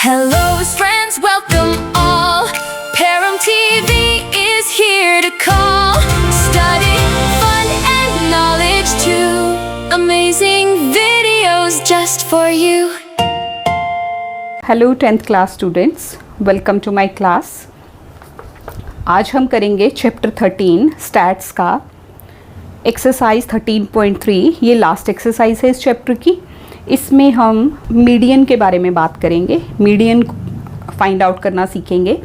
Hello friends, welcome all. Param TV is here to call. Study, fun and knowledge too. Amazing videos just for you. Hello 10th class students, welcome to my class. आज हम करेंगे chapter 13 stats का exercise 13.3। ये last exercise है इस chapter की। इसमें हम मीडियन के बारे में बात करेंगे, मीडियन फाइंड आउट करना सीखेंगे।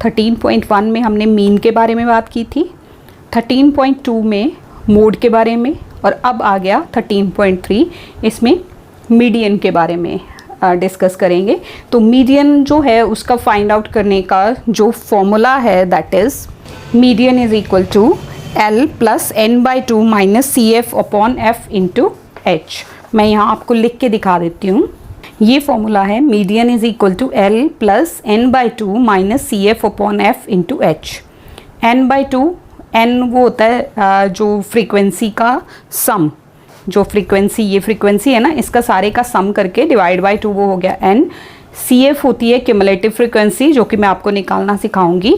13.1 में हमने मीन के बारे में बात की थी, 13.2 में मोड के बारे में, और अब आ गया 13.3, इसमें मीडियन के बारे में डिस्कस करेंगे। तो मीडियन जो है उसका फाइंड आउट करने का जो फॉर्मूला है that is median is equal to L plus n/2 minus C F upon F into H. मैं यहाँ आपको लिख के दिखा देती हूँ। ये फॉर्मूला है median is equal to L plus n/2 minus C F upon F into H. n/2 n वो होता है जो फ्रीक्वेंसी का सम, जो फ्रीक्वेंसी, ये फ्रीक्वेंसी है ना, इसका सारे का सम करके डिवाइड बाय 2 वो हो गया n। सी एफ होती है क्यूमुलेटिव फ्रीक्वेंसी, जो कि मैं आपको निकालना सिखाऊंगी,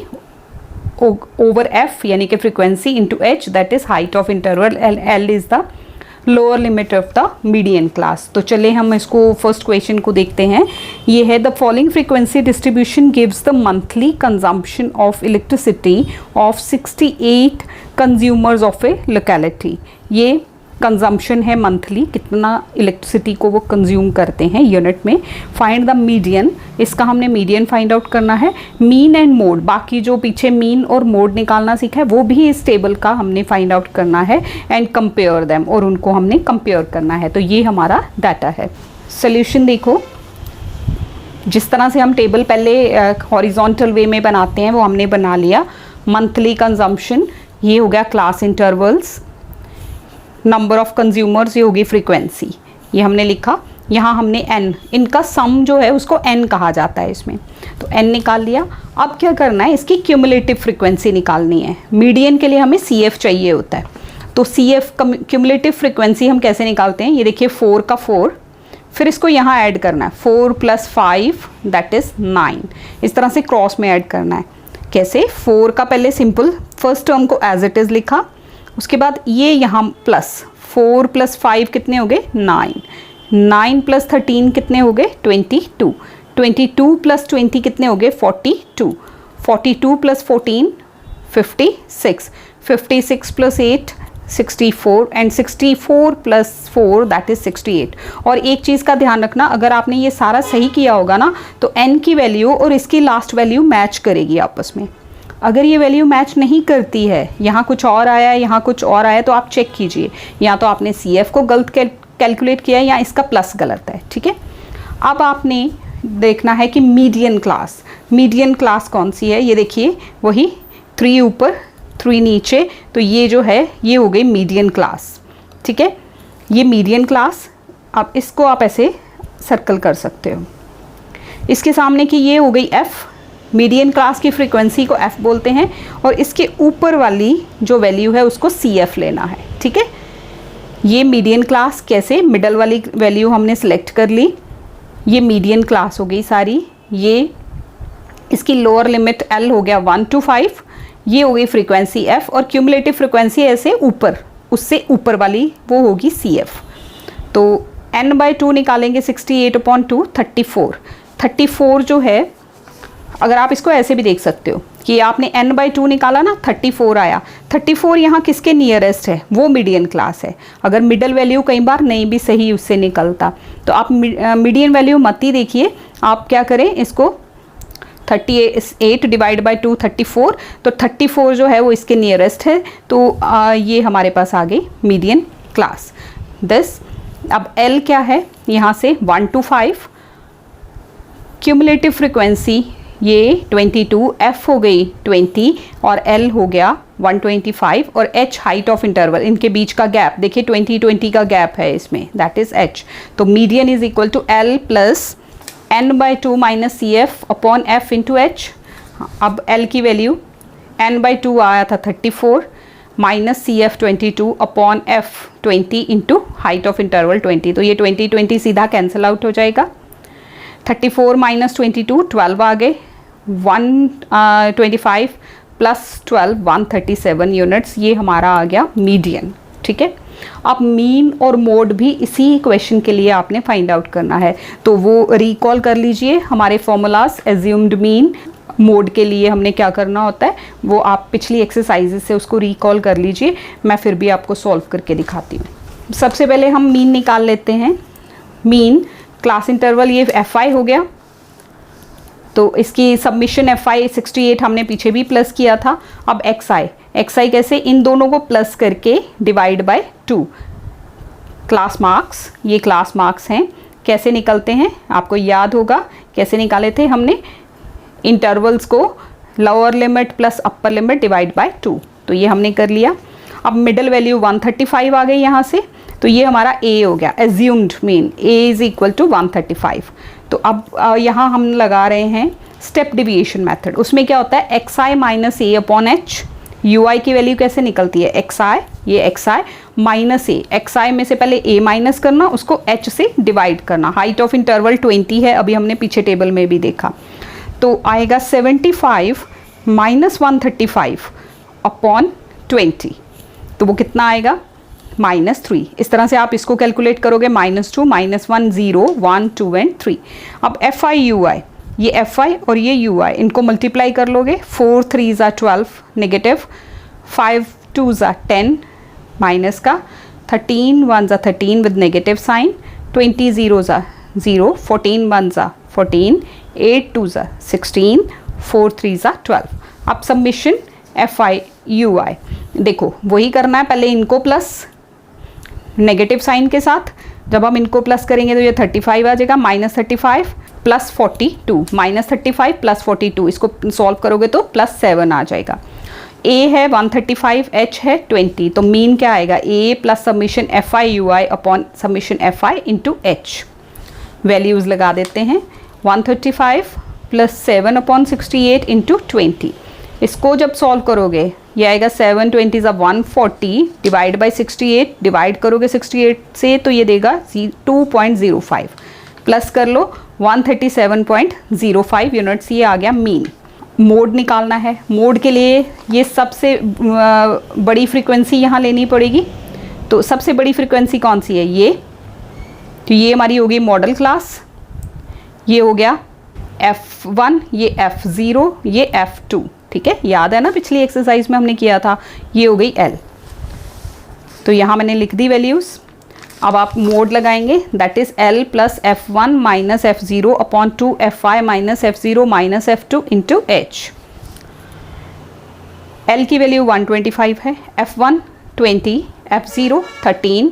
ओवर एफ यानी कि frequency into H that is height of interval. L is the lower limit of the median class. तो चले हम इसको फर्स्ट क्वेश्चन को देखते हैं। ये है the following frequency distribution gives the monthly consumption of elasticity of 68 consumers of A locality. ये कंजम्पशन है मंथली, कितना इलेक्ट्रिसिटी को वो कंज्यूम करते हैं यूनिट में। फाइंड द मीडियन, इसका हमने मीडियन फाइंड आउट करना है। मीन एंड मोड, बाकी जो पीछे मीन और मोड निकालना सीखा है वो भी इस टेबल का हमने फाइंड आउट करना है। एंड कंपेयर देम, और उनको हमने कंपेयर करना है। तो ये हमारा डाटा है। सोल्यूशन देखो, जिस तरह से हम टेबल पहले हॉरिजॉन्टल वे में बनाते हैं वो हमने बना लिया। मंथली कंजम्पशन, ये हो गया class intervals, number of consumers, ये होगी फ्रीक्वेंसी, ये हमने लिखा। यहाँ हमने n, इनका सम जो है उसको n कहा जाता है इसमें, तो n निकाल लिया। अब क्या करना है, इसकी क्यूमुलेटिव फ्रीक्वेंसी निकालनी है। मीडियन के लिए हमें CF चाहिए होता है, तो CF क्यूमुलेटिव फ्रीक्वेंसी हम कैसे निकालते हैं, ये देखिए 4 का 4, फिर इसको यहाँ ऐड करना है 4 + 5 दैट इज़ 9। इस तरह से क्रॉस में ऐड करना है। कैसे, 4 का पहले सिंपल फर्स्ट टर्म को एज इट इज़ लिखा, उसके बाद ये यहाँ प्लस 4 + 5 कितने हो गए 9, 9 + 13 कितने हो गए 22, 22 + 20 कितने हो गए 42, 42 + 14 56, 56 + 8 64, एंड 64 + 4 दैट इज़ 68। और एक चीज़ का ध्यान रखना, अगर आपने ये सारा सही किया होगा ना तो n की वैल्यू और इसकी लास्ट वैल्यू मैच करेगी आपस में। अगर ये वैल्यू मैच नहीं करती है, यहाँ कुछ और आया है, यहाँ कुछ और आया, तो आप चेक कीजिए, या तो आपने CF को गलत कैलकुलेट किया है या इसका प्लस गलत है। ठीक है, अब आपने देखना है कि मीडियन क्लास, मीडियन क्लास कौन सी है। ये देखिए, वही 3 ऊपर 3 नीचे, तो ये जो है ये हो गई मीडियन क्लास। ठीक है, ये मीडियन क्लास, अब इसको आप ऐसे सर्कल कर सकते हो। इसके सामने की ये हो गई F, मीडियन क्लास की फ्रीक्वेंसी को F बोलते हैं, और इसके ऊपर वाली जो वैल्यू है उसको CF लेना है। ठीक है, ये मीडियन क्लास, कैसे, मिडल वाली वैल्यू हमने सेलेक्ट कर ली, ये मीडियन क्लास हो गई सारी। ये इसकी लोअर लिमिट L हो गया 1 to 5, ये हो गई फ्रीक्वेंसी F, और क्यूमुलेटिव फ्रीक्वेंसी ऐसे ऊपर, उससे ऊपर वाली वो होगी CF। तो n/2 निकालेंगे 68/2 34, 34 जो है, अगर आप इसको ऐसे भी देख सकते हो कि आपने n/2 निकाला ना, 34 आया। 34 यहाँ किसके नियरेस्ट है, वो मीडियन क्लास है। अगर मिडल वैल्यू कई बार नहीं भी सही उससे निकलता, तो आप मीडियन वैल्यू मत ही देखिए, आप क्या करें, इसको 38 डिवाइड बाय 2 34, तो 34 जो है वो इसके नियरेस्ट है। तो ये हमारे पास आ गई मीडियन क्लास। अब L क्या है, यहाँ से 1 to 5, क्यूमुलेटिव फ्रीक्वेंसी ये 22, F हो गई 20, और L हो गया 125, और H हाइट ऑफ इंटरवल, इनके बीच का गैप देखिए 20 का गैप है इसमें, दैट इज़ H। तो median is equal to L plus n/2 minus CF upon F into H। अब L की वैल्यू n/2 आया था 34, minus CF 22 upon F 20 into height of interval 20, तो ये 20 सीधा कैंसिल आउट हो जाएगा। 34 माइनस 22 12 आ गए, 125 प्लस 12 137 यूनिट्स, ये हमारा आ गया मीडियन। ठीक है, अब मीन और मोड भी इसी क्वेश्चन के लिए आपने फाइंड आउट करना है, तो वो रिकॉल कर लीजिए हमारे फॉर्मूलाज। एज्यूम्ड मीन मोड के लिए हमने क्या करना होता है वो आप पिछली एक्सरसाइजेस से उसको रिकॉल कर लीजिए, मैं फिर भी आपको सॉल्व करके दिखाती हूँ। सबसे पहले हम मीन निकाल लेते हैं। मीन क्लास इंटरवल ये fi हो गया, तो इसकी सबमिशन fi 68 हमने पीछे भी प्लस किया था। अब xi कैसे, इन दोनों को प्लस करके डिवाइड बाय 2। क्लास मार्क्स, ये क्लास मार्क्स हैं, कैसे निकलते हैं आपको याद होगा, कैसे निकाले थे हमने, इंटरवल्स को lower limit plus upper limit divide by 2, तो ये हमने कर लिया। अब मिडल वैल्यू 135 आ गई यहाँ से, तो ये हमारा a हो गया, assumed mean a is equal to 135। तो अब यहाँ हम लगा रहे हैं स्टेप डिविएशन मेथड। उसमें क्या होता है, xi minus a upon h, ui की वैल्यू कैसे निकलती है, xi, ये xi माइनस a, xi में से पहले a माइनस करना, उसको h से डिवाइड करना। हाइट ऑफ इंटरवल 20 है, अभी हमने पीछे टेबल में भी देखा, तो आएगा 75 माइनस 135 अपॉन 20, तो वो कितना आएगा, -3। इस तरह से आप इसको कैलकुलेट करोगे, -2 -1 0 1 2 एंड 3। अब fi ui, ये fi और ये ui इनको मल्टीप्लाई कर लोगे, 4 3 ज़ा 12 नेगेटिव, 5 2 ज़ा 10 माइनस का, 13 1 ज़ा 13 विद नेगेटिव साइन, 20 0 ज़ा 0, 14 1 ज़ा 14, 8 2 ज़ा 16, 4 3 ज़ा 12। अब सबमिशन fi ui, देखो वही करना है, पहले इनको प्लस नेगेटिव साइन के साथ, जब हम इनको प्लस करेंगे तो ये 35 आ जाएगा, -35 प्लस 42, -35 प्लस 42, इसको सॉल्व करोगे तो +7 आ जाएगा। a है 135, h है 20, तो मीन क्या आएगा, a plus submission fi ui upon submission fi into h। Values लगा देते हैं, 135 प्लस 7 अपॉन 68 इंटू 20। इसको जब सॉल्व करोगे ये आएगा 7 20 ज़ा 140 डिवाइड बाई 68, डिवाइड करोगे 68 से तो ये देगा 2.05, प्लस कर लो 137.05 यूनिट्स, ये आ गया मीन। मोड निकालना है, मोड के लिए ये सबसे बड़ी फ्रीक्वेंसी यहाँ लेनी पड़ेगी, तो सबसे बड़ी फ्रीक्वेंसी कौन सी है, ये, तो ये हमारी होगी मॉडल क्लास, ये हो गया f1, ये f0, ये f2। ठीक है, याद है ना पिछली एक्सरसाइज में हमने किया था, ये हो गई L, तो यहाँ मैंने लिख दी वैल्यूज़। अब आप मोड लगाएंगे, that is L plus f1 minus f0 upon 2 fi minus f0 minus f2 into h। L की वैल्यू 125 है, f1 20, f0 13,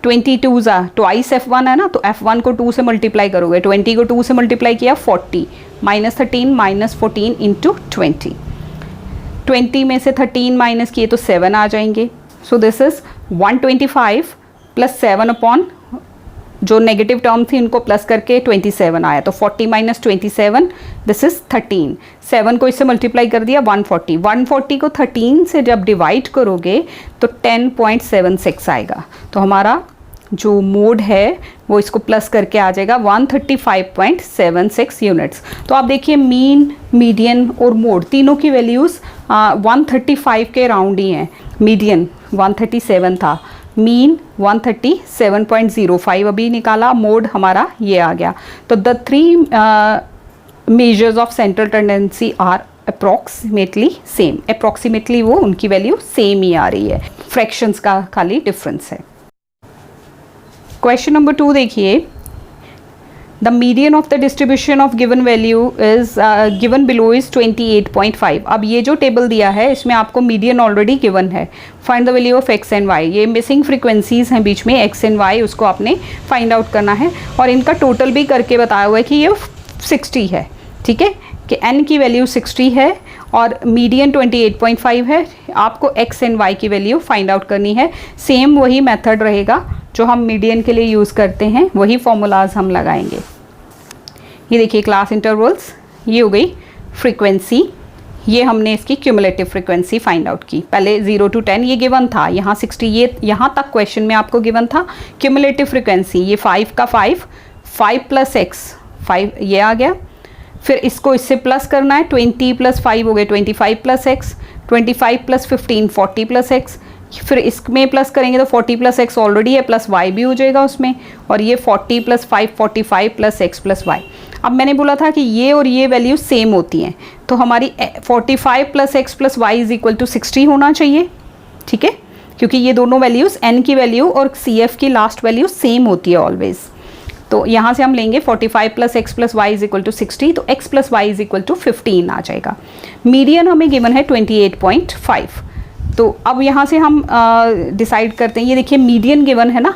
22 ज़ा ट्वाइस f1 है ना, तो f1 को 2 से मल्टीप्लाई करोगे, 20 को 2 से मल्टीप्लाई किया 40, -13 -14 इंटू 20, 20 में से 13 माइनस किए तो 7 आ जाएंगे। So this is 125 plus 7 upon जो नेगेटिव टर्म थी उनको प्लस करके 27 आया, तो 40 माइनस 27 दिस इज 13। 7 को इससे मल्टीप्लाई कर दिया 140, 140 को 13 से जब डिवाइड करोगे तो 10.76 आएगा, तो हमारा जो मोड है वो इसको प्लस करके आ जाएगा 135.76 यूनिट्स। तो आप देखिए मीन, मीडियन और मोड तीनों की वैल्यूज़ 135 के राउंड ही हैं। मीडियन 137 था, मीन 137.05 अभी निकाला, मोड हमारा ये आ गया। तो the 3 measures of central tendency are approximately same, approximately वो उनकी वैल्यू सेम ही आ रही है, फ्रैक्शंस का खाली डिफरेंस है। क्वेश्चन नंबर 2 देखिए, the median of the distribution of given value is given below is 28.5। अब ये जो टेबल दिया है इसमें आपको मीडियन ऑलरेडी गिवन है, find the value of X and Y. ये मिसिंग फ्रीक्वेंसीज हैं बीच में एक्स एंड वाई, उसको आपने फाइंड आउट करना है, और इनका टोटल भी करके बताया हुआ है कि ये 60 है। ठीक है, कि n की वैल्यू 60 है और मीडियन 28.5 है, आपको x एंड y की वैल्यू फाइंड आउट करनी है। सेम वही मेथड रहेगा जो हम मीडियन के लिए यूज़ करते हैं, वही फॉर्मूलाज हम लगाएंगे। ये देखिए क्लास इंटरवल्स, ये हो गई फ्रीक्वेंसी, ये हमने इसकी क्यूमुलेटिव फ्रीक्वेंसी फाइंड आउट की। पहले 0 to 10 ये गिवन था, यहाँ 60 ये यहाँ तक क्वेश्चन में आपको गिवन था। क्यूमुलेटिव फ्रीक्वेंसी ये 5 का 5 प्लस x 5 ये आ गया। फिर इसको इससे प्लस करना है, 20 + 5 हो गए 25 + x, 25 + 15 40 + x। फिर इसमें प्लस करेंगे तो 40 + x ऑलरेडी है, प्लस y भी हो जाएगा उसमें, और ये 40 + 5 45 + x + y। अब मैंने बोला था कि ये और ये वैल्यू सेम होती हैं, तो हमारी 45 + x + y = 60 होना चाहिए, ठीक है, क्योंकि ये दोनों वैल्यूज़ n की वैल्यू और CF की लास्ट वैल्यू सेम होती है ऑलवेज। तो यहाँ से हम लेंगे 45 + x + y = 60, तो x + y = 15 आ जाएगा। मीडियन हमें गिवन है 28.5। तो अब यहाँ से हम डिसाइड करते हैं, ये देखिए मीडियन गिवन है ना,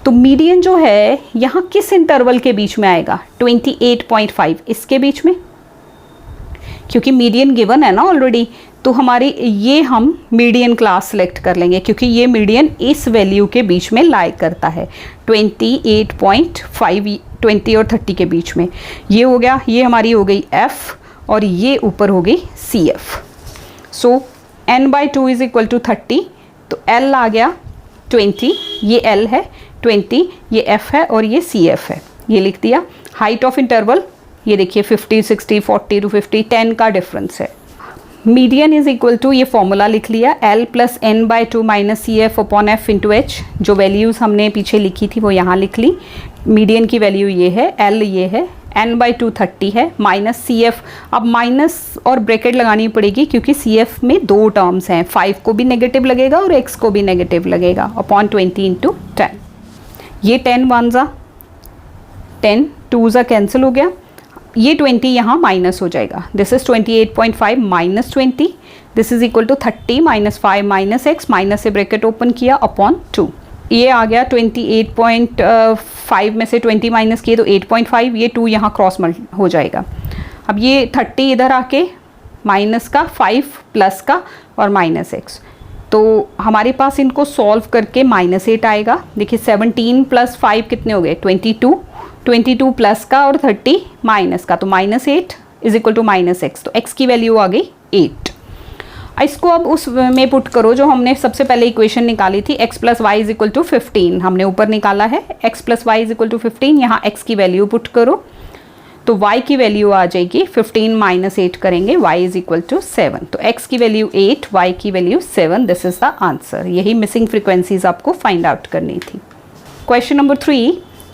तो मीडियन जो है यहाँ किस इंटरवल के बीच में आएगा, 28.5 इसके बीच में, क्योंकि मीडियन गिवन है ना ऑलरेडी। तो हमारी ये हम मीडियन क्लास सेलेक्ट कर लेंगे, क्योंकि ये मीडियन इस वैल्यू के बीच में लाई करता है, 28.5 20 और 30 के बीच में। ये हो गया, ये हमारी हो गई f और ये ऊपर हो गई CF। सो n/2 = 30, तो L आ गया 20, ये L है 20, ये F है और ये CF है, ये लिख दिया। हाइट ऑफ इंटरवल ये देखिए 50 60 40 to 50 10 का डिफरेंस है। मीडियन इज इक्वल टू, ये फॉर्मूला लिख लिया, L + n/2 - CF/F × H। जो वैल्यूज़ हमने पीछे लिखी थी वो यहाँ लिख ली। मीडियन की वैल्यू ये है, L ये है, n/2 30 है, माइनस CF। अब माइनस और ब्रैकेट लगानी पड़ेगी क्योंकि CF में 2 टर्म्स हैं, 5 को भी नेगेटिव लगेगा और x को भी नेगेटिव लगेगा, अपॉन 20 × 10। ये 10 1 ज़ा 10 2 ज़ा कैंसिल हो गया, ये 20 यहाँ माइनस हो जाएगा। This is 28.5 - 20, this is equal to 30 - 5 - x, minus से ब्रैकेट ओपन किया, अपॉन 2। ये आ गया 28.5 में से 20 माइनस किए तो 8.5, ये 2 यहाँ क्रॉस हो जाएगा। अब ये 30 इधर आके माइनस का, 5 प्लस का और -x, तो हमारे पास इनको सॉल्व करके -8 आएगा। देखिए 17 + 5 कितने हो गए, 22, 22 प्लस का और 30 माइनस का, तो -8 = -x, तो x की वैल्यू आ गई 8। इसको अब उस में पुट करो जो हमने सबसे पहले इक्वेशन निकाली थी, x + y = 15 हमने ऊपर निकाला है, x + y = 15। यहाँ x की वैल्यू पुट करो तो y की वैल्यू आ जाएगी 15 - 8 करेंगे, y = 7, तो x की वैल्यू 8, y की value 7। This is the answer. यही मिसिंग फ्रीक्वेंसीज आपको फाइंड आउट करनी थी। Question number 3,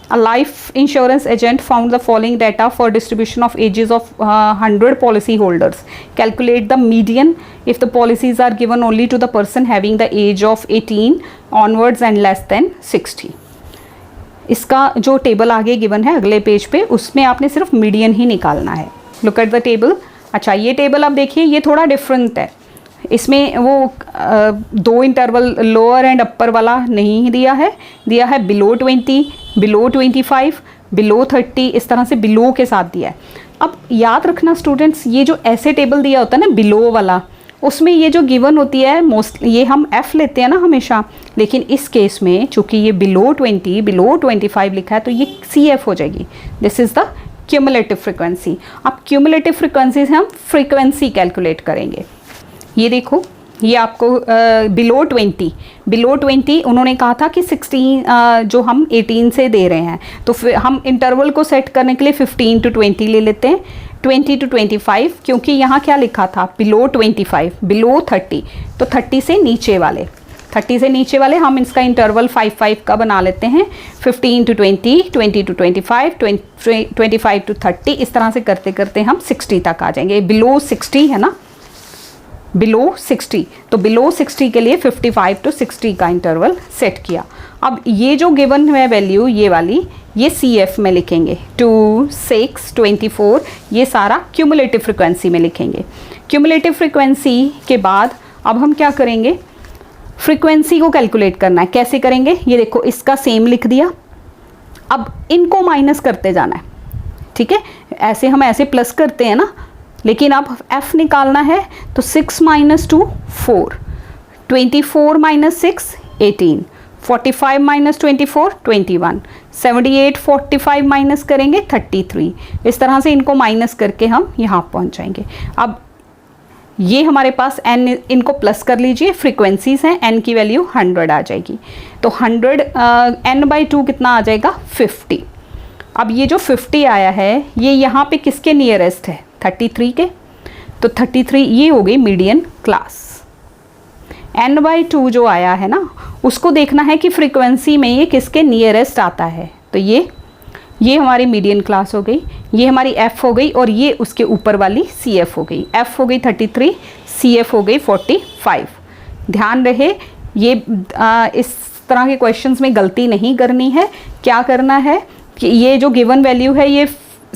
a life insurance agent found the following data for distribution of ages of 100 policy holders. Calculate the median if the policies are given only to the person having the age of 18 onwards and less than 60. इसका जो table आगे given है अगले page पे, उसमें आपने सिर्फ median ही निकालना है। Look at the table. अच्छा, ये टेबल अब देखिए, ये थोड़ा डिफरेंट है, इसमें वो 2 इंटरवल लोअर एंड अपर वाला नहीं दिया है, दिया है बिलो 20, बिलो 25, बिलो 30, इस तरह से बिलो के साथ दिया है। अब याद रखना स्टूडेंट्स, ये जो ऐसे टेबल दिया होता है ना बिलो वाला, उसमें ये जो गिवन होती है मोस्ट, ये हम f लेते हैं ना हमेशा, लेकिन इस केस में चूँकि ये बिलो 20 बिलो 25 लिखा है तो ये CF हो जाएगी। This is the cumulative frequency. अब क्यूमुलेटिव फ्रिक्वेंसी से हम फ्रीक्वेंसी कैलकुलेट करेंगे। ये देखो, ये आपको बिलो 20 उन्होंने कहा था कि 16 जो हम 18 से दे रहे हैं, तो फिर हम इंटरवल को सेट करने के लिए 15 to 20 ले लेते हैं, 20 to 25, क्योंकि यहाँ क्या लिखा था बिलो 25 बिलो 30, तो 30 से नीचे वाले हम इसका इंटरवल 5 का बना लेते हैं। 15 to 20, 20 to 25, 25 to 30, इस तरह से करते करते हम 60 तक आ जाएंगे। बिलो 60 है ना, बिलो 60, तो बिलो 60 के लिए 55 to 60 का इंटरवल सेट किया। अब ये जो गिवन है वैल्यू, ये वाली, ये CF में लिखेंगे, 2, 6, 24, ये सारा क्यूमुलेटिव फ्रिक्वेंसी में लिखेंगे। क्यूमुलेटिव फ्रिक्वेंसी के बाद अब हम क्या करेंगे, फ्रिक्वेंसी को कैलकुलेट करना है। कैसे करेंगे, ये देखो, इसका सेम लिख दिया, अब इनको माइनस करते जाना है, ठीक है, ऐसे हम ऐसे प्लस करते हैं ना, लेकिन अब f निकालना है, तो 6 - 2 4, 24 - 6 18, 45 - 24 21, 78 45 माइनस करेंगे 33, इस तरह से इनको माइनस करके हम यहाँ पहुँच जाएंगे। अब ये हमारे पास n, इनको प्लस कर लीजिए, फ्रीक्वेंसीज हैं, n की वैल्यू 100 आ जाएगी, तो 100 n/2 कितना आ जाएगा 50, अब ये जो 50 आया है ये यहाँ पे किसके नियरेस्ट है, 33 के, तो 33 ये हो गई मीडियन क्लास। n/2 जो आया है ना उसको देखना है कि फ्रीक्वेंसी में ये किसके नियरेस्ट आता है, तो ये हमारी मीडियन क्लास हो गई, ये हमारी f हो गई और ये उसके ऊपर वाली CF हो गई। f हो गई 33, CF हो गई 45। ध्यान रहे ये इस तरह के क्वेश्चंस में गलती नहीं करनी है। क्या करना है कि ये जो गिवन वैल्यू है ये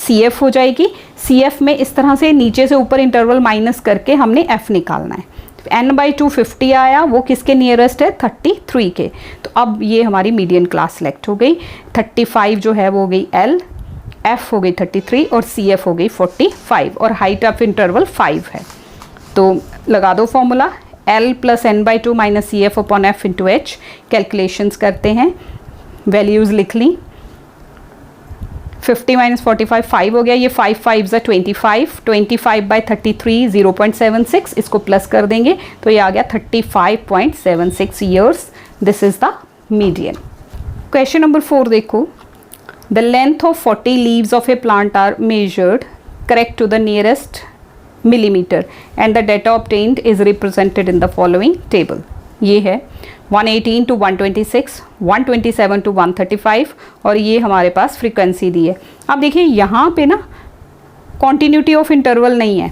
CF हो जाएगी, CF में इस तरह से नीचे से ऊपर इंटरवल माइनस करके हमने f निकालना है। n/2 50 आया, वो किसके नियरेस्ट है, 33 के, तो अब ये हमारी मीडियन क्लास सेलेक्ट हो गई। 35 जो है वो हो गई L, F हो गई 33 और CF हो गई 45 और हाइट ऑफ इंटरवल 5 है। तो लगा दो formula L + n/2 - CF upon F into H। Calculations करते हैं, वैल्यूज़ लिख ली। 50 - 45 5 हो गया, ये 5 5 25, 25/33 0.76, इसको प्लस कर देंगे तो ये आ गया 35.76 years. This is the median. Question number 4 देखो, the length of 40 leaves of a plant are measured correct to the nearest millimeter and the data obtained is represented in the following table। ये है 118 to 126, 127 to 135 और ये हमारे पास frequency दी है। अब देखिए यहाँ पे ना कॉन्टीन्यूटी ऑफ इंटरवल नहीं है,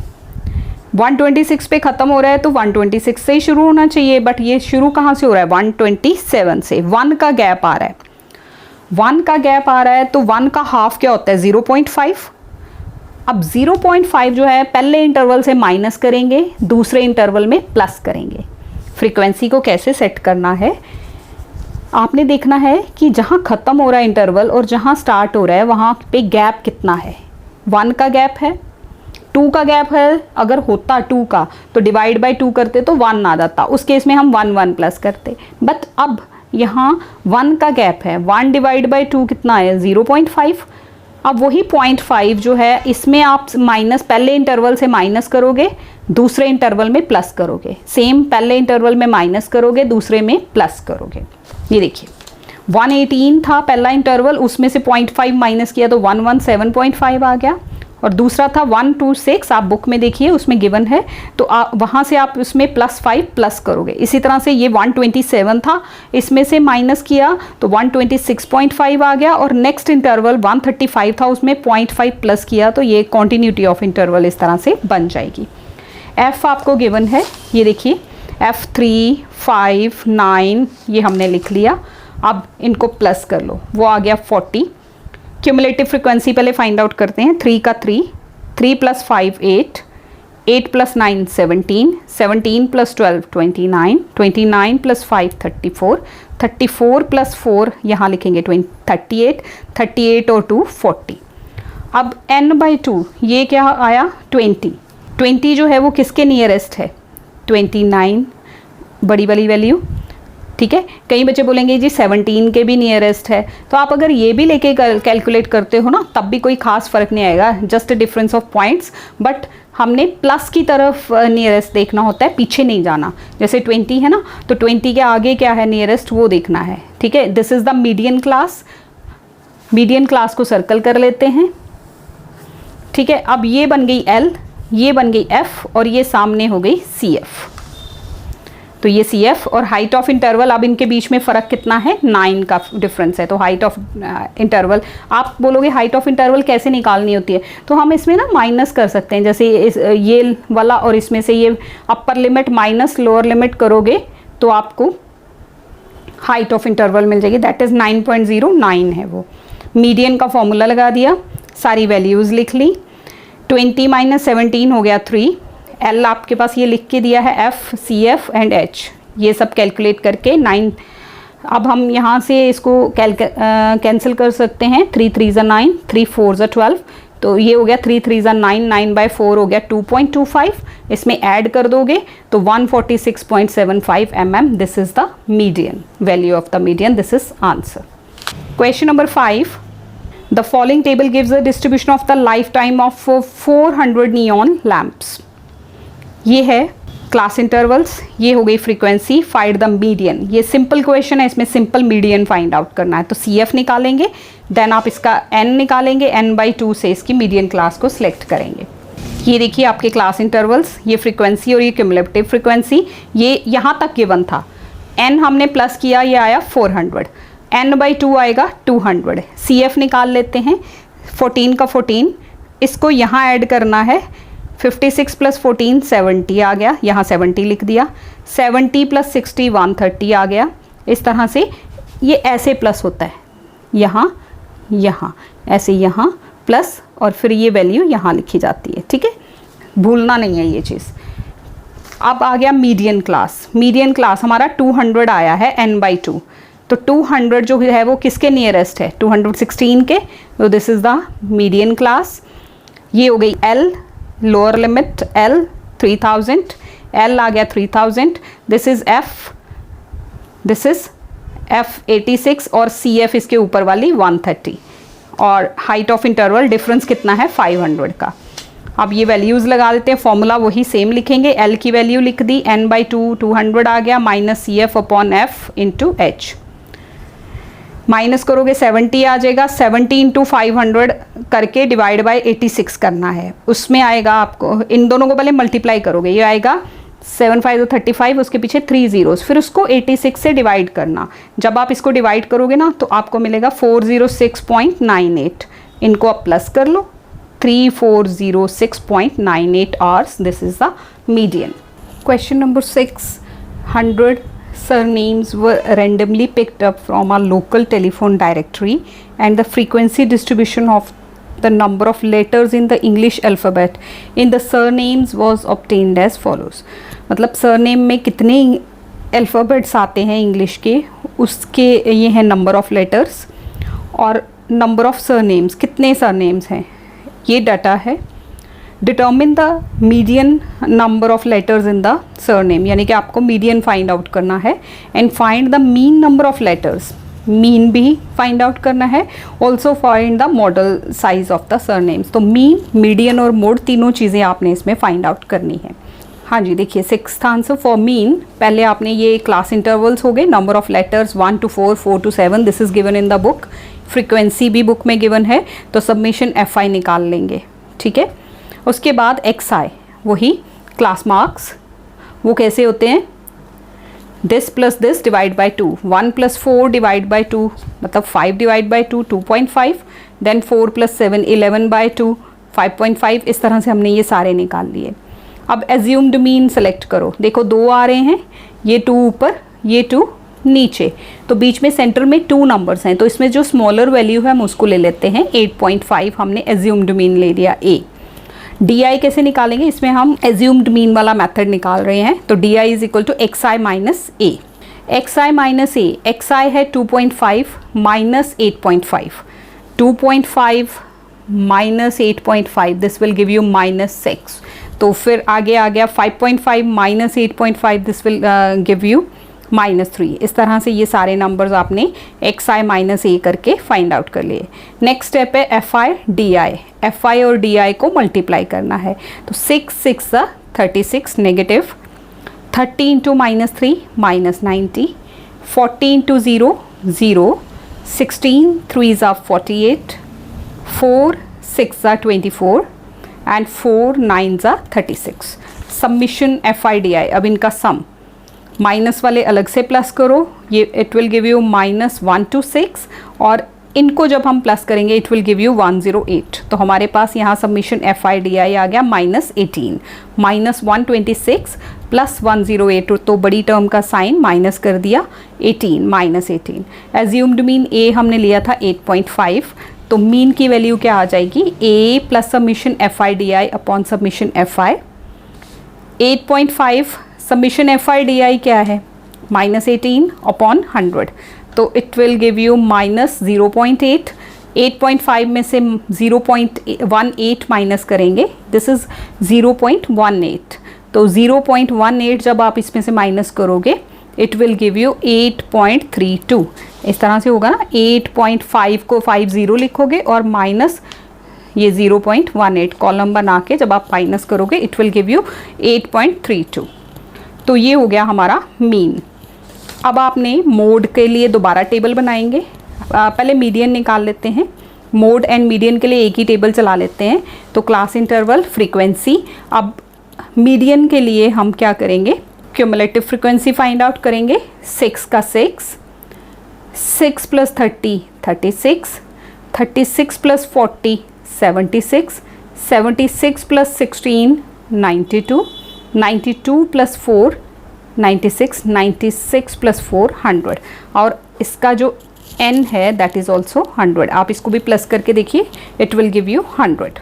126 पे ख़त्म हो रहा है तो 126 से ही शुरू होना चाहिए, बट ये शुरू कहाँ से हो रहा है, 127 से। 1 का गैप आ रहा है, 1 का गैप आ रहा है तो 1 का हाफ क्या होता है, 0.5। अब 0.5 जो है पहले इंटरवल से माइनस करेंगे, दूसरे इंटरवल में प्लस करेंगे। फ्रीक्वेंसी को कैसे सेट करना है, आपने देखना है कि जहाँ ख़त्म हो रहा है इंटरवल और जहाँ स्टार्ट हो रहा है वहाँ पे गैप कितना है। 1 का गैप है, 2 का गैप है, अगर होता 2 का तो डिवाइड बाय 2 करते तो 1 आ जाता, उस केस में हम 1 1 प्लस करते। बट अब यहाँ 1 का गैप है, 1 डिवाइड बाय 2 कितना है, 0.5। अब वही 0.5 जो है इसमें आप माइनस पहले इंटरवल से माइनस करोगे, दूसरे इंटरवल में प्लस करोगे, सेम पहले इंटरवल में माइनस करोगे, दूसरे में प्लस करोगे। ये देखिए 118 था पहला इंटरवल, उसमें से 0.5 माइनस किया तो 117.5 आ गया, और दूसरा था 126, आप बुक में देखिए उसमें गिवन है, तो वहाँ से आप उसमें +5 प्लस करोगे। इसी तरह से ये 127 था, इसमें से माइनस किया तो 126.5 आ गया, और नेक्स्ट इंटरवल 135 था, उसमें 0.5 प्लस किया तो ये कॉन्टीन्यूटी ऑफ इंटरवल इस तरह से बन जाएगी। F आपको गिवन है, ये देखिए F3 5 9 ये हमने लिख लिया। अब इनको प्लस कर लो, वो आ गया 40। क्यूमुलेटिव फ्रिक्वेंसी पहले फाइंड आउट करते हैं। 3 का 3, 3 + 5 8, 8 + 9 17, 17 + 12 29, 29 + 5 34, 34 + 4 यहाँ लिखेंगे 38, 38 और 2 40। अब n/2 ये क्या आया, 20। 20 जो है वो किसके नियरेस्ट है, 29, बड़ी वाली वैल्यू, ठीक है। कई बच्चे बोलेंगे जी 17 के भी नियरेस्ट है, तो आप अगर ये भी लेके कैलकुलेट करते हो ना तब भी कोई खास फ़र्क नहीं आएगा, just difference of points. But हमने प्लस की तरफ नियरेस्ट देखना होता है, पीछे नहीं जाना। जैसे 20 है ना, तो 20 के आगे क्या है नियरेस्ट वो देखना है, ठीक है। This is the median class, median class को सर्कल कर लेते हैं, ठीक है। अब ये बन गई L, ये बन गई F और ये सामने हो गई CF। तो ये CF और हाइट ऑफ इंटरवल, अब इनके बीच में फ़र्क कितना है, 9 का डिफरेंस है। तो हाइट ऑफ इंटरवल, आप बोलोगे हाइट ऑफ इंटरवल कैसे निकालनी होती है, तो हम इसमें ना माइनस कर सकते हैं। जैसे ये वाला और इसमें से ये upper limit minus lower limit करोगे तो आपको हाइट ऑफ इंटरवल मिल जाएगी, दैट इज़ 9.09 है वो। मीडियन का फॉर्मूला लगा दिया, सारी वैल्यूज़ लिख ली। 20 - 17 हो गया 3। L आपके पास ये लिख के दिया है, F CF एंड H, ये सब कैलकुलेट करके 9। अब हम यहाँ से इसको कैंसिल कर सकते हैं, 3 3 = 9, 3 4 = 12, तो ये हो गया 3 3 = 9, 9/4 हो गया 2.25। इसमें ऐड कर दोगे तो 146.75 mm। This is the median, value of the median, this is answer. Question number 5, the following table gives the distribution of the life time of 400 neon lamps. ये है क्लास इंटरवल्स, ये हो गई फ्रीक्वेंसी, फाइंड द मीडियन। ये simple question है, इसमें simple median find out करना है। तो CF निकालेंगे, देन आप इसका n निकालेंगे, n/2 से इसकी मीडियन क्लास को सिलेक्ट करेंगे। ये देखिए आपके क्लास इंटरवल्स, ये फ्रीक्वेंसी और ये क्यूमुलेटिव फ्रीक्वेंसी, ये यहाँ तक गिवन था। n हमने प्लस किया, ये आया 400, n/2 आएगा 200। CF निकाल लेते हैं, 14 का 14, इसको यहाँ ऐड करना है, 56 + 14 70 आ गया, यहाँ 70 लिख दिया, 70 + 60 130 आ गया। इस तरह से ये ऐसे प्लस होता है, यहाँ यहाँ ऐसे, यहाँ प्लस, और फिर ये वैल्यू यहाँ लिखी जाती है। ठीक है, भूलना नहीं है ये चीज़। अब आ गया मीडियन क्लास। मीडियन क्लास हमारा 200 आया है n/2, तो 200 जो है वो किसके नियरेस्ट है, 216 के। तो this is the median class. ये हो गई L, lower limit L 3000, L आ गया 3000। This is F, this is F 86, और CF इसके ऊपर वाली 130, और हाइट ऑफ इंटरवल डिफरेंस कितना है 500 का। अब ये वैल्यूज़ लगा देते हैं, फॉर्मूला वही सेम लिखेंगे। L की वैल्यू लिख दी, n/2 200 आ गया, minus CF/F into H। Minus करोगे 70 आ जाएगा, 70 × 500 करके डिवाइड बाय 86 करना है। उसमें आएगा आपको, इन दोनों को पहले मल्टीप्लाई करोगे, ये आएगा 7 5 35, उसके पीछे 3 zeros, फिर उसको 86 से डिवाइड करना। जब आप इसको डिवाइड करोगे ना तो आपको मिलेगा 406.98। इनको आप प्लस कर लो, 3406.98 hours. This is the median. Question number 6. 100 surnames were randomly picked up from a local telephone directory, and the frequency distribution of the number of letters in the English alphabet in the surnames was obtained as follows. मतलब surname में कितने alphabets आते हैं English के, उसके ये हैं number of letters, और नंबर ऑफ़ सरनेम्स, कितने सरनेम्स हैं ये डाटा है। Determine the median number of letters in the surname, यानी कि आपको मीडियन फाइंड आउट करना है। And find the mean number of letters, mean भी फाइंड आउट करना है। Also find the model size of the surnames. तो मीन, मीडियन और मोड तीनों चीज़ें आपने इसमें फाइंड आउट करनी है। हाँ जी, देखिए 6th आंसर फॉर मीन, पहले आपने ये क्लास इंटरवल्स हो गए, number of letters 1 to 4, 4 to 7, this is given in the book. Frequency भी बुक में गिवन है, तो सबमिशन FI निकाल लेंगे। ठीक है, उसके बाद XI, वही क्लास मार्क्स, वो कैसे होते हैं, this plus this divide by 2, 1 + 4 divide by 2, मतलब 5 डिवाइड बाई 2 2.5, देन 4 + 7 11/2 5.5। इस तरह से हमने ये सारे निकाल लिए। अब एज्यूम्ड मीन सेलेक्ट करो, देखो 2 आ रहे हैं, ये 2 ऊपर, ये 2 नीचे, तो बीच में सेंटर में 2 नंबर्स हैं, तो इसमें जो स्मॉलर वैल्यू है हम उसको ले लेते हैं 8.5, हमने एज्यूम्ड मीन ले लिया A। DI कैसे निकालेंगे, इसमें हम एज्यूम्ड मीन वाला मेथड निकाल रहे हैं, तो DI = XI - A। XI - A, XI है 2.5 - 8.5, 2.5 - 8.5, दिस विल गिव यू -6। तो फिर आगे आ गया 5.5 - 8.5, दिस विल गिव यू -3। इस तरह से ये सारे नंबर्स आपने XI - A करके फाइंड आउट कर लिए। नेक्स्ट स्टेप है FI DI, FI और DI को मल्टीप्लाई करना है। तो 6 6 36 negative, 30 × -3 -90, 40 × 0 0, 16 3 48, 4 6 24, and 4 9 36। Submission FI DI, अब इनका सम, माइनस वाले अलग से प्लस करो, ये it will give you -1 to 6, और इनको जब हम प्लस करेंगे इट विल गिव यू 108। तो हमारे पास यहाँ सबमिशन FI DI आ गया -18, -126 + 108, तो बड़ी टर्म का साइन माइनस कर दिया, 18 -18। एज्यूम्ड मीन A हमने लिया था 8.5, तो मीन की वैल्यू क्या आ जाएगी, A + submission FI DI upon submission FI। 8.5 submission FI DI क्या है, -18 अपॉन 100, तो इट विल गिव यू -0.8। 8.5 में से 0.18 माइनस करेंगे, दिस इज़ 0.18, तो 0.18 जब आप इसमें से माइनस करोगे इट विल गिव यू 8.32। इस तरह से होगा ना, 8.5 को 50 लिखोगे और माइनस ये 0.18 कॉलम बना के जब आप माइनस करोगे इट विल गिव यू 8.32। तो ये हो गया हमारा मीन। अब आपने मोड के लिए दोबारा टेबल बनाएंगे। पहले मीडियन निकाल लेते हैं। मोड एंड मीडियन के लिए एक ही टेबल चला लेते हैं। तो क्लास इंटरवल, फ्रीक्वेंसी। अब मीडियन के लिए हम क्या करेंगे, क्यूमुलेटिव फ्रीक्वेंसी फाइंड आउट करेंगे। 6 का 6, 6 plus 30 36, 36 plus 40 76, 76 plus 16 92, 92 plus 4 96, 96 plus 4 100। और इसका जो n है दैट इज़ ऑल्सो 100। आप इसको भी प्लस करके देखिए, it will give you 100।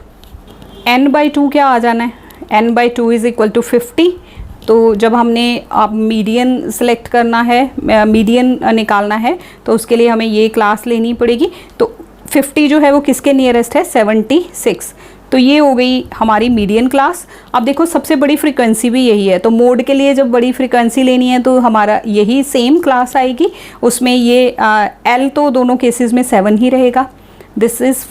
n/2 क्या आ जाना है, n/2 इज़ इक्वल टू 50। तो जब हमने अब मीडियन सेलेक्ट करना है, मीडियन निकालना है, तो उसके लिए हमें ये क्लास लेनी पड़ेगी। तो 50 जो है वो किसके नियरेस्ट है, 76। तो ये हो गई हमारी मीडियन क्लास। अब देखो सबसे बड़ी फ्रीक्वेंसी भी यही है, तो मोड के लिए जब बड़ी फ्रीक्वेंसी लेनी है तो हमारा यही सेम क्लास आएगी। उसमें ये L तो दोनों केसेस में 7 ही रहेगा। दिस इज़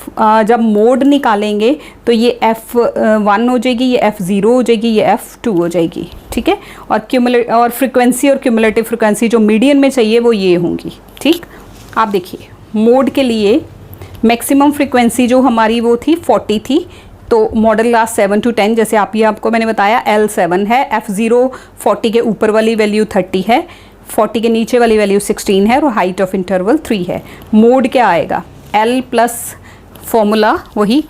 जब मोड निकालेंगे तो ये F1 हो जाएगी, ये F0 हो जाएगी, ये F2 हो जाएगी, ठीक है। और फ्रीक्वेंसी और क्यूमुलेटिव फ्रीक्वेंसी जो मीडियन में चाहिए वो ये होंगी, ठीक। आप देखिए मोड के लिए मैक्सिमम फ्रीक्वेंसी जो हमारी वो थी 40 थी। तो मॉडल क्लास 7 to 10, जैसे आपको मैंने बताया L7 है, F0 40 के ऊपर वाली वैल्यू 30 है, 40 के नीचे वाली वैल्यू 16 है और हाइट ऑफ इंटरवल 3 है। मोड क्या आएगा, L प्लस फॉर्मूला, वही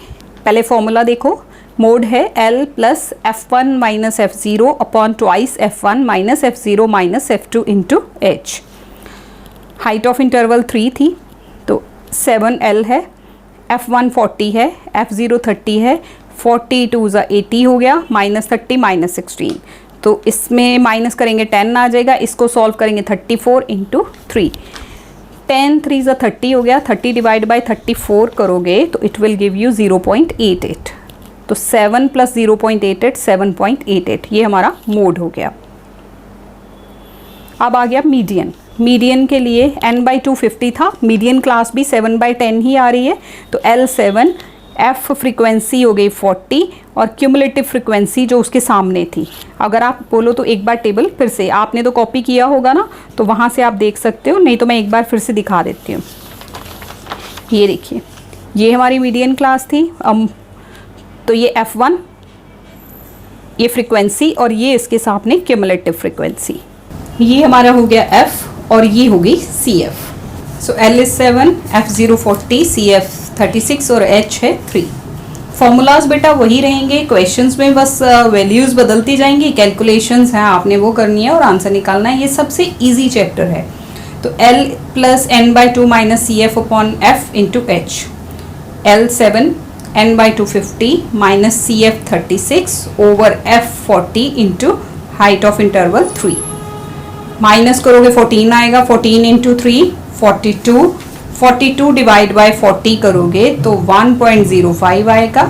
पहले फॉर्मूला देखो, मोड है L plus F1 minus F0 upon twice F1 minus F0 minus F2 into H। Height of interval 3 थी तो 7L है, F1 40 है, F0 30 है, 40 2 80 हो गया, माइनस 30 माइनस 16। तो इसमें माइनस करेंगे 10 आ जाएगा, इसको सॉल्व करेंगे 34 इंटू 3, 10 3 30 हो गया, 30 डिवाइड बाई 34 करोगे तो इट विल गिव यू 0.88। तो 7 प्लस 0.88 7.88, ये हमारा मोड हो गया। अब आ गया मीडियन। मीडियन के लिए n/2 50 था, मीडियन क्लास भी 7/10 ही आ रही है। तो L7, F फ्रीक्वेंसी हो गई 40 और क्यूमुलेटिव फ्रीक्वेंसी जो उसके सामने थी। अगर आप बोलो तो एक बार टेबल फिर से, आपने तो कॉपी किया होगा ना, तो वहाँ से आप देख सकते हो, नहीं तो मैं एक बार फिर से दिखा देती हूँ। ये देखिए, ये हमारी मीडियन क्लास थी। तो ये F1, ये फ्रीक्वेंसी और ये इसके सामने क्यूमुलेटिव फ्रीक्वेंसी। ये हमारा हो गया F और ये हो गई CF। So L is 7, F0 40, CF 36 और H है 3। फॉर्मूलाज बेटा वही रहेंगे, क्वेश्चंस में बस वैल्यूज़ बदलती जाएंगी, कैलकुलेशंस हैं आपने वो करनी है और आंसर निकालना है। ये सबसे इजी चैप्टर है। तो L plus n/2 minus CF upon F into H। L7 n/2 50 minus CF 36 over F 40 into height of interval 3। Minus करोगे 14 आएगा, 14 इंटू 3 42, 42 डिवाइड बाय 40 करोगे तो 1.05 आएगा।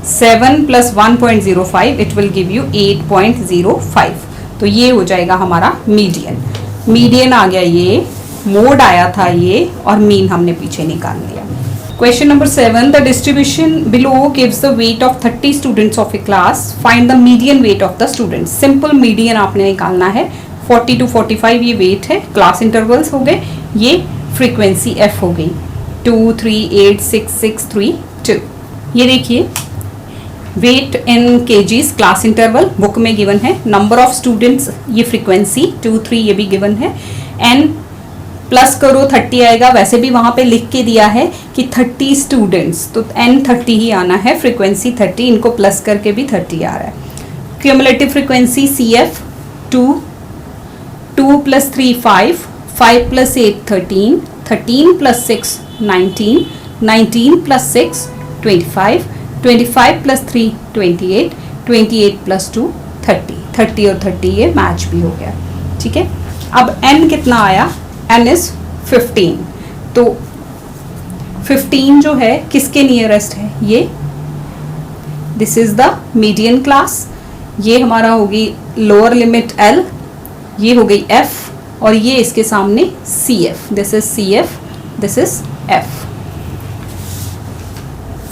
7 plus 1.05 it will give you 8.05। तो ये हो जाएगा हमारा मीडियन। मीडियन आ गया, ये मोड आया था ये, और मीन हमने पीछे निकाल लिया। Question number 7, the distribution below gives the weight of 30 students of A class, find the median weight of the students. Simple median आपने निकालना है। 40 to 45 ये वेट है, क्लास इंटरवल्स हो गए, ये फ्रीक्वेंसी F हो गई 2 3 8 6 6 3 2। ये देखिए वेट इन केजीज, क्लास इंटरवल बुक में गिवन है, नंबर ऑफ स्टूडेंट्स ये फ्रीक्वेंसी 2 3 ये भी गिवन है। n प्लस करो 30 आएगा, वैसे भी वहाँ पे लिख के दिया है कि 30 स्टूडेंट्स, तो n 30 ही आना है, फ्रीक्वेंसी 30, इनको प्लस करके भी 30 आ रहा है। Cumulative frequency CF 2, 2 plus 3 5, 5 plus 8 13, 13 plus 6 19, 19 plus 6 25, 25 plus 3 28, 28 plus 2 30, 30 और 30 ये मैच भी हो गया, ठीक है। अब n कितना आया, n इज 15। तो 15 जो है किसके नियरेस्ट है, ये this is the median class. ये हमारा होगी लोअर लिमिट L, ये हो गई F और ये इसके सामने CF। This is CF, this is F।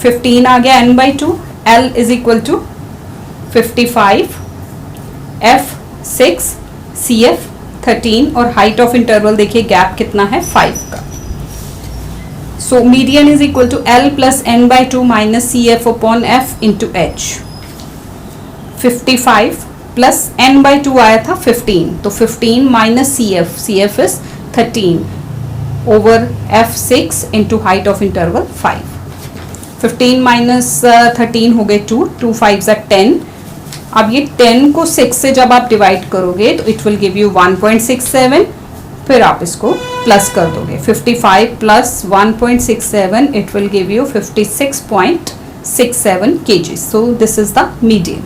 15 आ गया n/2, L is equal to 55, F 6, CF 13 और हाइट ऑफ इंटरवल देखिए गैप कितना है 5 का. So median is equal to L plus n by 2 minus CF upon F into H. 55 plus n by 2 आया था 15, तो 15 minus CF is 13 over F6 into height of interval 5. 15 minus 13 हो गए 2, 2 5 ज़ा 10. अब ये 10 को 6 से जब आप डिवाइड करोगे तो इट विल गिव यू 1.67. फिर आप इसको प्लस कर दोगे. 55 plus 1.67 it will give you 56.67 kg. So this is the median.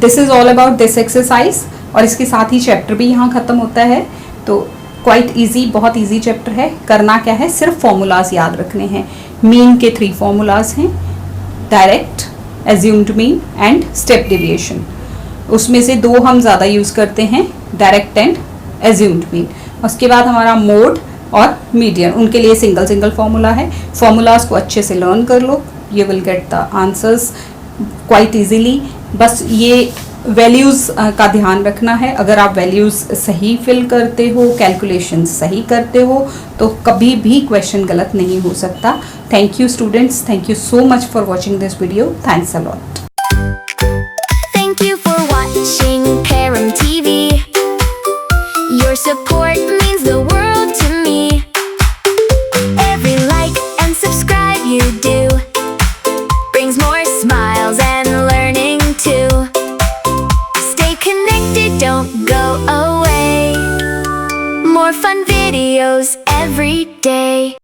This is all about this exercise. और इसके साथ ही चैप्टर भी यहाँ ख़त्म होता है. तो क्वाइट ईजी, बहुत ईजी चैप्टर है. करना क्या है, सिर्फ फॉर्मूलाज याद रखने हैं. मीन के 3 फॉर्मूलाज हैं, direct, assumed mean and step deviation. उसमें से 2 हम ज़्यादा यूज़ करते हैं, डायरेक्ट एंड एज्यूम्ड मीन. उसके बाद हमारा मोड और मीडियन, उनके लिए सिंगल फॉर्मूला है. फॉर्मूलाज को अच्छे से लर्न कर लो, you will get the answers quite easily. बस ये वैल्यूज़ का ध्यान रखना है. अगर आप वैल्यूज़ सही फिल करते हो, कैलकुलेशन सही करते हो, तो कभी भी क्वेश्चन गलत नहीं हो सकता. Thank you students, thank you so much for watching this video. Thanks a lot.